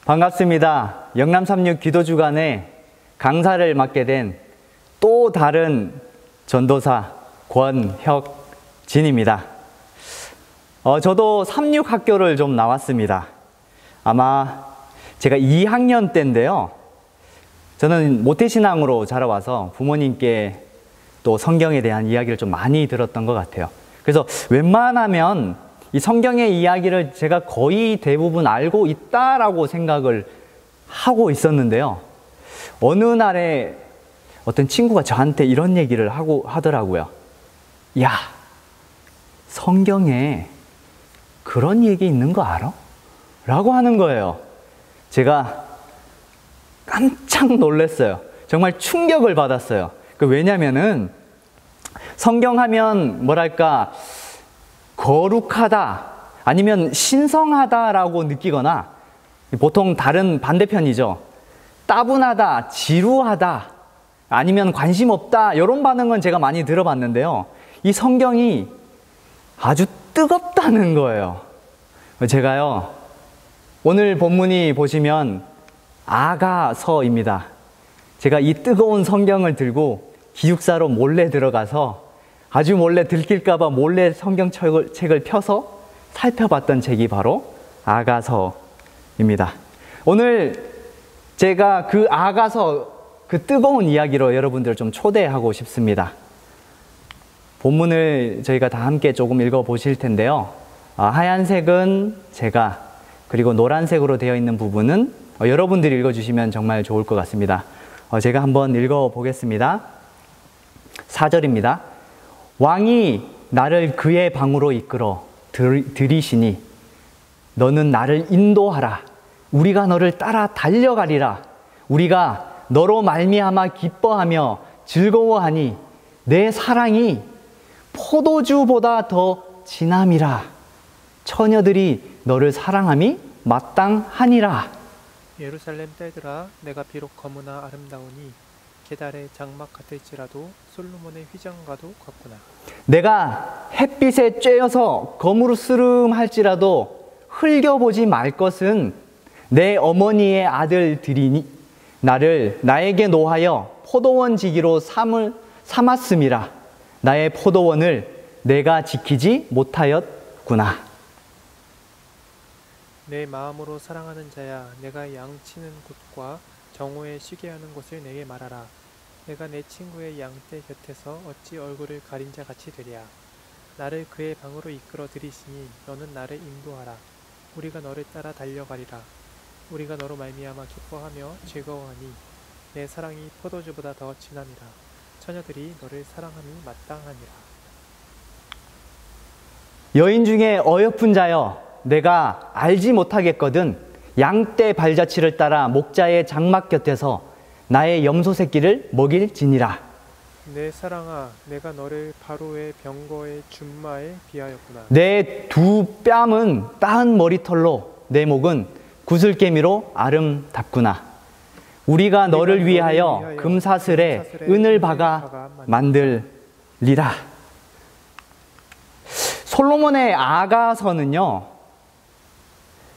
반갑습니다. 영남36 기도주간에 강사를 맡게 된 또 다른 전도사 권혁진입니다. 저도 36학교를 좀 나왔습니다. 아마 제가 2학년 때인데요. 저는 모태신앙으로 자라와서 부모님께 또 성경에 대한 이야기를 좀 많이 들었던 것 같아요. 그래서 웬만하면 이 성경의 이야기를 제가 거의 대부분 알고 있다라고 생각을 하고 있었는데요. 어느 날에 어떤 친구가 저한테 이런 얘기를 하더라고요. 야, 성경에 그런 얘기 있는 거 알아? 라고 하는 거예요. 제가 깜짝 놀랐어요. 정말 충격을 받았어요. 왜냐면은 성경하면 뭐랄까 거룩하다 아니면 신성하다라고 느끼거나 보통 다른 반대편이죠. 따분하다, 지루하다 아니면 관심 없다 이런 반응은 제가 많이 들어봤는데요. 이 성경이 아주 뜨겁다는 거예요. 제가요 오늘 본문이 보시면 아가서입니다. 제가 이 뜨거운 성경을 들고 기숙사로 몰래 들어가서 아주 몰래 들킬까봐 몰래 성경책을 펴서 살펴봤던 책이 바로 아가서입니다. 오늘 제가 그 아가서 그 뜨거운 이야기로 여러분들 좀 초대하고 싶습니다. 본문을 저희가 다 함께 조금 읽어보실 텐데요. 하얀색은 제가, 그리고 노란색으로 되어 있는 부분은 여러분들이 읽어주시면 정말 좋을 것 같습니다. 제가 한번 읽어보겠습니다. 4절입니다. 왕이 나를 그의 방으로 이끌어 들이시니 너는 나를 인도하라. 우리가 너를 따라 달려가리라. 우리가 너로 말미암아 기뻐하며 즐거워하니 내 사랑이 포도주보다 더 진함이라. 처녀들이 너를 사랑함이 마땅하니라. 예루살렘 딸들아, 내가 비록 거무나 아름다우니 게달의 장막 같을지라도 솔로몬의 휘장과도 같구나. 내가 햇빛에 쬐어서 거무스름할지라도 흘겨보지 말 것은 내 어머니의 아들들이니 나에게 노하여 포도원 지기로 삼았음이라. 나의 포도원을 내가 지키지 못하였구나. 내 마음으로 사랑하는 자야, 내가 양치는 곳과 정오에 쉬게 하는 곳을 내게 말하라. 내가 내 친구의 양떼 곁에서 어찌 얼굴을 가린 자 같이 되랴. 나를 그의 방으로 이끌어 들이시니 너는 나를 인도하라. 우리가 너를 따라 달려가리라. 우리가 너로 말미암아 기뻐하며 즐거워하니 내 사랑이 포도주보다 더 진함이라. 처녀들이 너를 사랑함이 마땅하니라. 여인 중에 어여쁜 자여, 내가 알지 못하겠거든 양떼 발자취를 따라 목자의 장막 곁에서 나의 염소 새끼를 먹일지니라. 내 사랑아, 내가 너를 바로의 병거의 준마에 비하였구나. 내 두 뺨은 따은 머리털로 내 목은 구슬개미로 아름답구나. 우리가 너를 위하여 금사슬에 은을 박아 만들리라. 솔로몬의 아가서는요,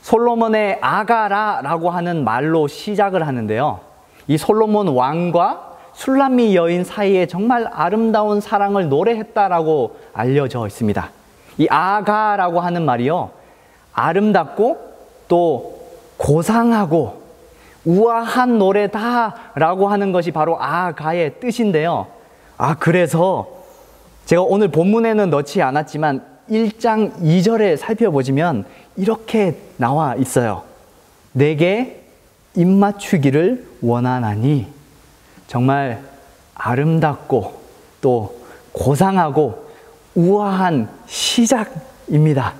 솔로몬의 아가라라고 하는 말로 시작을 하는데요. 이 솔로몬 왕과 술람미 여인 사이에 정말 아름다운 사랑을 노래했다라고 알려져 있습니다. 이 아가라고 하는 말이요, 아름답고 또 고상하고 우아한 노래다라고 하는 것이 바로 아가의 뜻인데요. 그래서 제가 오늘 본문에는 넣지 않았지만 1장 2절에 살펴보시면 이렇게 나와 있어요. 내게 입맞추기를 원하나니. 정말 아름답고 또 고상하고 우아한 시작입니다.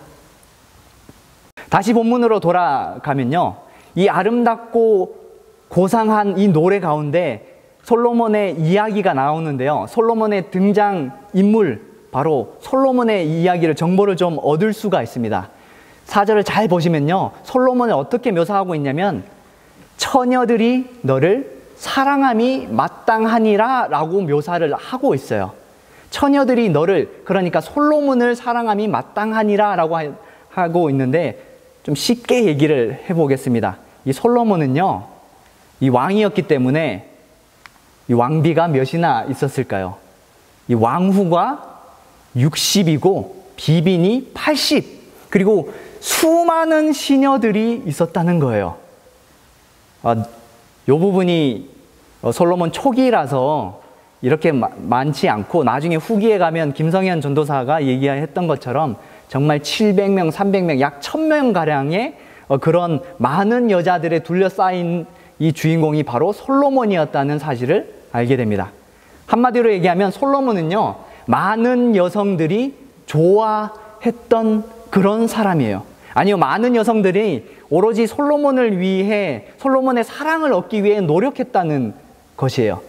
다시 본문으로 돌아가면요, 이 아름답고 고상한 이 노래 가운데 솔로몬의 이야기가 나오는데요. 솔로몬의 등장인물, 바로 솔로몬의 이야기를 정보를 좀 얻을 수가 있습니다. 4절을 잘 보시면요, 솔로몬을 어떻게 묘사하고 있냐면 처녀들이 너를 사랑함이 마땅하니라 라고 묘사를 하고 있어요. 처녀들이 너를, 그러니까 솔로몬을 사랑함이 마땅하니라 라고 하고 있는데 좀 쉽게 얘기를 해보겠습니다. 이 솔로몬은요, 이 왕이었기 때문에 이 왕비가 몇이나 있었을까요? 이 왕후가 60이고 비빈이 80, 그리고 수많은 시녀들이 있었다는 거예요. 이 부분이 솔로몬 초기라서 이렇게 많지 않고, 나중에 후기에 가면 김성현 전도사가 얘기했던 것처럼 정말 700명, 300명, 약 1000명가량의 그런 많은 여자들에 둘러싸인 이 주인공이 바로 솔로몬이었다는 사실을 알게 됩니다. 한마디로 얘기하면 솔로몬은요, 많은 여성들이 좋아했던 그런 사람이에요. 아니요, 많은 여성들이 오로지 솔로몬을 위해, 솔로몬의 사랑을 얻기 위해 노력했다는 것이에요.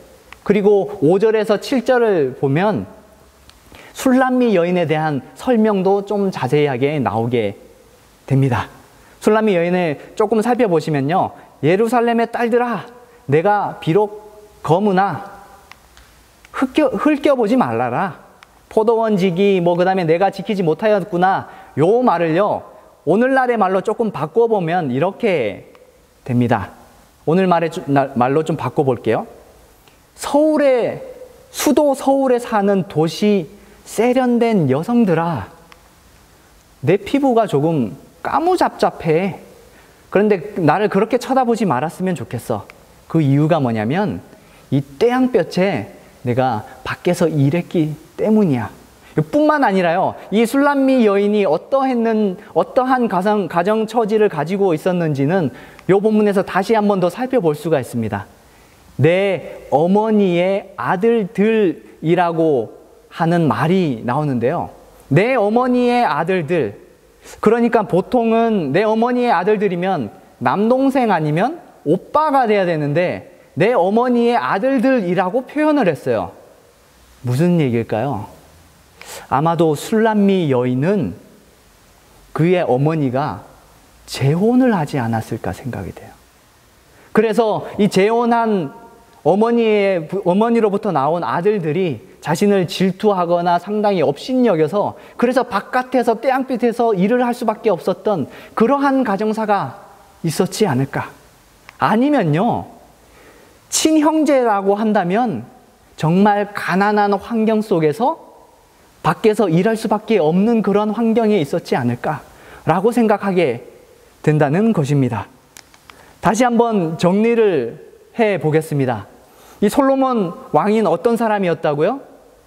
그리고 5절에서 7절을 보면 술람미 여인에 대한 설명도 좀 자세하게 나오게 됩니다. 술람미 여인을 조금 살펴보시면요, 예루살렘의 딸들아, 내가 비록 거무나 흘겨보지 말라라. 포도원지기 그 다음에 내가 지키지 못하였구나. 요 말을요, 오늘날의 말로 조금 바꿔보면 이렇게 됩니다. 오늘 말로 좀 바꿔볼게요. 수도 서울에 사는 도시 세련된 여성들아, 내 피부가 조금 까무잡잡해. 그런데 나를 그렇게 쳐다보지 말았으면 좋겠어. 그 이유가 뭐냐면 이 떼양볕에 내가 밖에서 일했기 때문이야. 뿐만 아니라요, 이 술람미 여인이 어떠한 가정 처지를 가지고 있었는지는 이 본문에서 다시 한 번 더 살펴볼 수가 있습니다. 내 어머니의 아들들이라고 하는 말이 나오는데요, 내 어머니의 아들들, 그러니까 보통은 내 어머니의 아들들이면 남동생 아니면 오빠가 돼야 되는데 내 어머니의 아들들이라고 표현을 했어요. 무슨 얘기일까요? 아마도 술람미 여인은 그의 어머니가 재혼을 하지 않았을까 생각이 돼요. 그래서 이 재혼한 어머니로부터 나온 아들들이 자신을 질투하거나 상당히 업신여겨서, 그래서 바깥에서 떼양빛에서 일을 할 수밖에 없었던 그러한 가정사가 있었지 않을까. 아니면요, 친형제라고 한다면 정말 가난한 환경 속에서 밖에서 일할 수밖에 없는 그런 환경에 있었지 않을까라고 생각하게 된다는 것입니다. 다시 한번 정리를 해 보겠습니다. 이 솔로몬 왕인 어떤 사람이었다고요?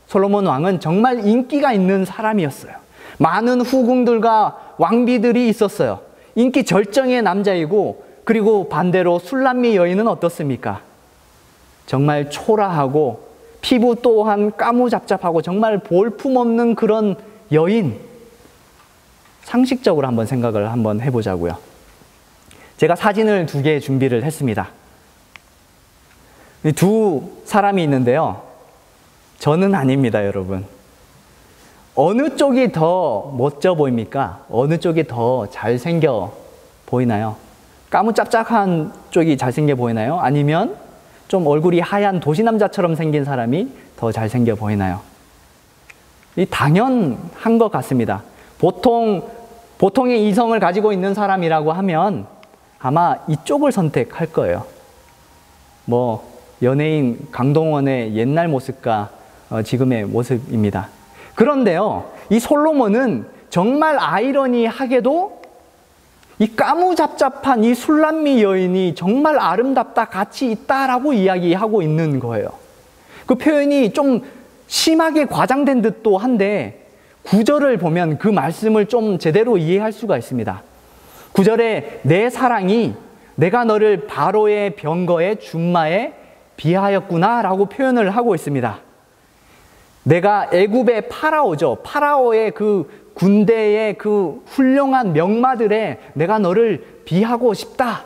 솔로몬 왕은 정말 인기가 있는 사람이었어요. 많은 후궁들과 왕비들이 있었어요. 인기 절정의 남자이고, 그리고 반대로 술람미 여인은 어떻습니까? 정말 초라하고 피부 또한 까무잡잡하고 정말 볼품없는 그런 여인. 상식적으로 한번 생각을 한번 해보자고요. 제가 사진을 2개 준비를 했습니다. 두 사람이 있는데요, 저는 아닙니다, 여러분. 어느 쪽이 더 멋져 보입니까? 어느 쪽이 더 잘생겨 보이나요? 까무잡잡한 쪽이 잘생겨 보이나요? 아니면 좀 얼굴이 하얀 도시남자처럼 생긴 사람이 더 잘생겨 보이나요? 당연한 것 같습니다. 보통의 이성을 가지고 있는 사람이라고 하면 아마 이쪽을 선택할 거예요. 연예인 강동원의 옛날 모습과 지금의 모습입니다. 그런데요, 이 솔로몬은 정말 아이러니하게도 이 까무잡잡한 이 술람미 여인이 정말 아름답다, 가치 있다라고 이야기하고 있는 거예요. 그 표현이 좀 심하게 과장된 듯도 한데 9절을 보면 그 말씀을 좀 제대로 이해할 수가 있습니다. 9절에 내 사랑이 내가 너를 바로의 병거의 준마에 비하였구나 라고 표현을 하고 있습니다. 내가 애굽의 파라오죠. 파라오의 그 군대의 그 훌륭한 명마들에 내가 너를 비하고 싶다.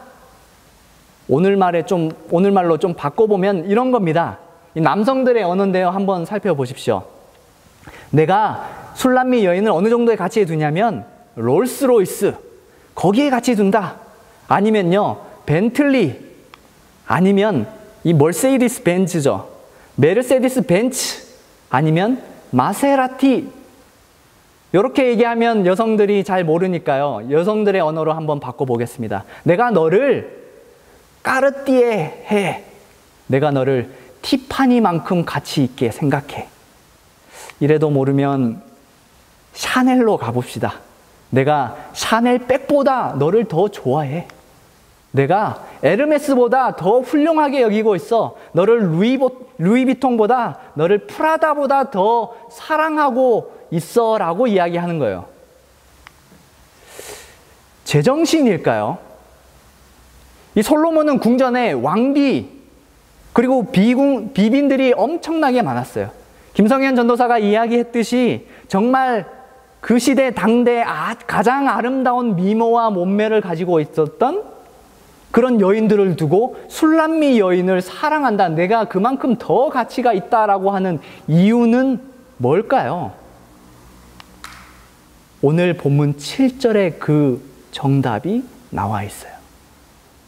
오늘말로 좀 바꿔보면 이런 겁니다. 이 남성들의 언어인데요, 한번 살펴보십시오. 내가 술람미 여인을 어느 정도의 가치에 두냐면 롤스로이스, 거기에 가치 둔다. 아니면요, 벤틀리, 아니면 이 머세디스 벤츠죠. 메르세디스 벤츠, 아니면 마세라티. 이렇게 얘기하면 여성들이 잘 모르니까요, 여성들의 언어로 한번 바꿔보겠습니다. 내가 너를 까르띠에 해. 내가 너를 티파니만큼 가치 있게 생각해. 이래도 모르면 샤넬로 가봅시다. 내가 샤넬 백보다 너를 더 좋아해. 내가 에르메스보다 더 훌륭하게 여기고 있어. 너를 루이비통보다, 너를 프라다보다 더 사랑하고 있어 라고 이야기하는 거예요. 제정신일까요? 이 솔로몬은 궁전에 왕비 그리고 비빈들이 엄청나게 많았어요. 김성현 전도사가 이야기했듯이 정말 그 시대 당대 가장 아름다운 미모와 몸매를 가지고 있었던 그런 여인들을 두고 술람미 여인을 사랑한다. 내가 그만큼 더 가치가 있다라고 하는 이유는 뭘까요? 오늘 본문 7절에 그 정답이 나와 있어요.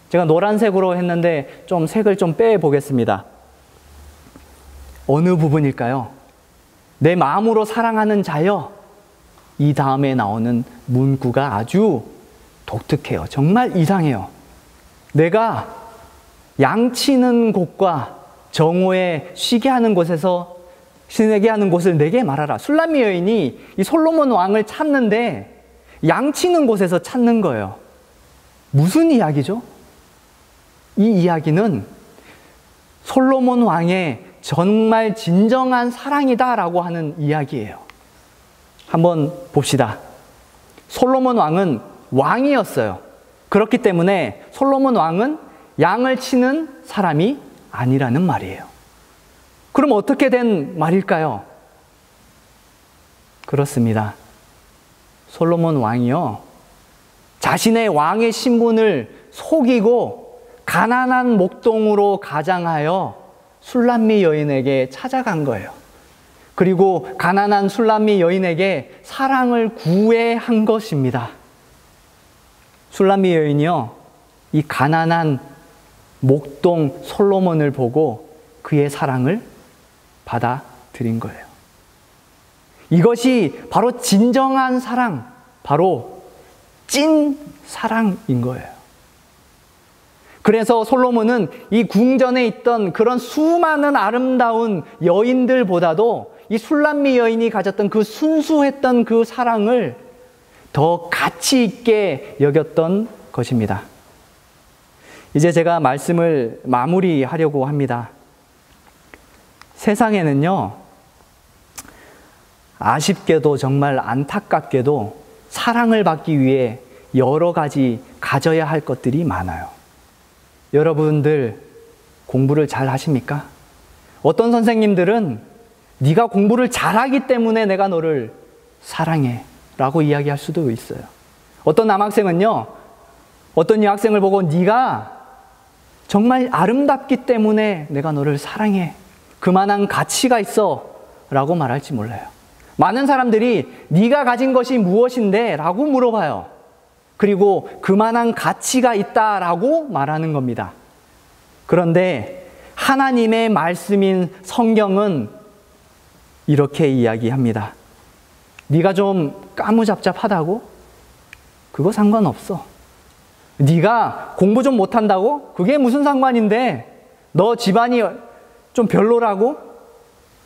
제가 노란색으로 했는데 좀 색을 좀 빼보겠습니다. 어느 부분일까요? 내 마음으로 사랑하는 자여. 이 다음에 나오는 문구가 아주 독특해요. 정말 이상해요. 내가 양치는 곳과 정오에 쉬게 하는 곳에서 쉬게 하는 곳을 내게 말하라. 술람미 여인이 이 솔로몬 왕을 찾는데 양치는 곳에서 찾는 거예요. 무슨 이야기죠? 이 이야기는 솔로몬 왕의 정말 진정한 사랑이다라고 하는 이야기예요. 한번 봅시다. 솔로몬 왕은 왕이었어요. 그렇기 때문에 솔로몬 왕은 양을 치는 사람이 아니라는 말이에요. 그럼 어떻게 된 말일까요? 그렇습니다. 솔로몬 왕이요, 자신의 왕의 신분을 속이고 가난한 목동으로 가장하여 술람미 여인에게 찾아간 거예요. 그리고 가난한 술람미 여인에게 사랑을 구애한 것입니다. 술람미 여인이요, 이 가난한 목동 솔로몬을 보고 그의 사랑을 받아들인 거예요. 이것이 바로 진정한 사랑, 바로 찐 사랑인 거예요. 그래서 솔로몬은 이 궁전에 있던 그런 수많은 아름다운 여인들보다도 이 술람미 여인이 가졌던 그 순수했던 그 사랑을 더 가치 있게 여겼던 것입니다. 이제 제가 말씀을 마무리하려고 합니다. 세상에는요, 아쉽게도 정말 안타깝게도 사랑을 받기 위해 여러 가지 가져야 할 것들이 많아요. 여러분들 공부를 잘 하십니까? 어떤 선생님들은 네가 공부를 잘하기 때문에 내가 너를 사랑해 라고 이야기할 수도 있어요. 어떤 남학생은요, 어떤 여학생을 보고 네가 정말 아름답기 때문에 내가 너를 사랑해, 그만한 가치가 있어 라고 말할지 몰라요. 많은 사람들이 네가 가진 것이 무엇인데? 라고 물어봐요. 그리고 그만한 가치가 있다라고 말하는 겁니다. 그런데 하나님의 말씀인 성경은 이렇게 이야기합니다. 네가 좀 까무잡잡하다고? 그거 상관없어. 네가 공부 좀 못한다고? 그게 무슨 상관인데? 너 집안이 좀 별로라고?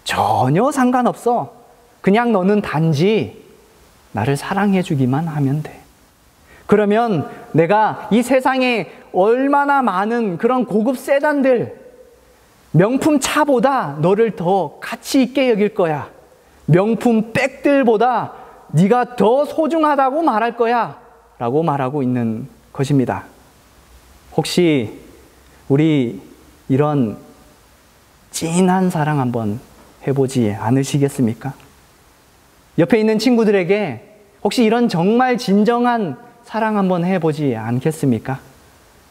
전혀 상관없어. 그냥 너는 단지 나를 사랑해 주기만 하면 돼. 그러면 내가 이 세상에 얼마나 많은 그런 고급 세단들, 명품 차보다 너를 더 가치 있게 여길 거야. 명품 백들보다 네가 더 소중하다고 말할 거야 라고 말하고 있는 것입니다. 혹시 우리 이런 찐한 사랑 한번 해보지 않으시겠습니까? 옆에 있는 친구들에게 혹시 이런 정말 진정한 사랑 한번 해보지 않겠습니까?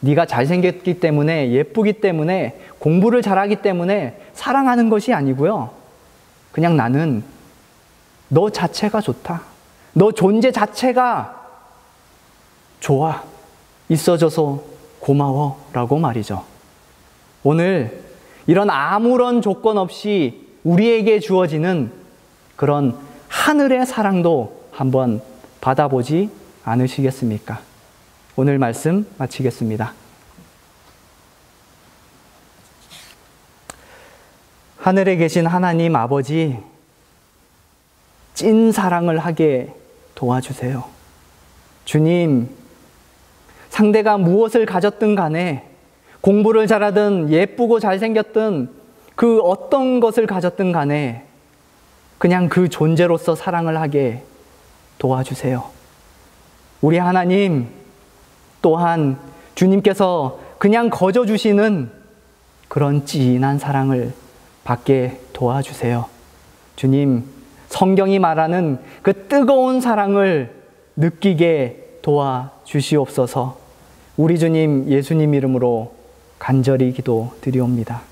네가 잘생겼기 때문에, 예쁘기 때문에, 공부를 잘하기 때문에 사랑하는 것이 아니고요. 그냥 나는 너 자체가 좋다. 너 존재 자체가 좋아. 있어줘서 고마워 라고 말이죠. 오늘 이런 아무런 조건 없이 우리에게 주어지는 그런 하늘의 사랑도 한번 받아보지 않으시겠습니까? 오늘 말씀 마치겠습니다. 하늘에 계신 하나님 아버지, 찐 사랑을 하게 도와주세요. 주님, 상대가 무엇을 가졌든 간에, 공부를 잘하든 예쁘고 잘생겼든 그 어떤 것을 가졌든 간에 그냥 그 존재로서 사랑을 하게 도와주세요. 우리 하나님 또한 주님께서 그냥 거저 주시는 그런 진한 사랑을 받게 도와주세요. 주님, 성경이 말하는 그 뜨거운 사랑을 느끼게 도와주시옵소서. 우리 주님 예수님 이름으로 간절히 기도드리옵니다.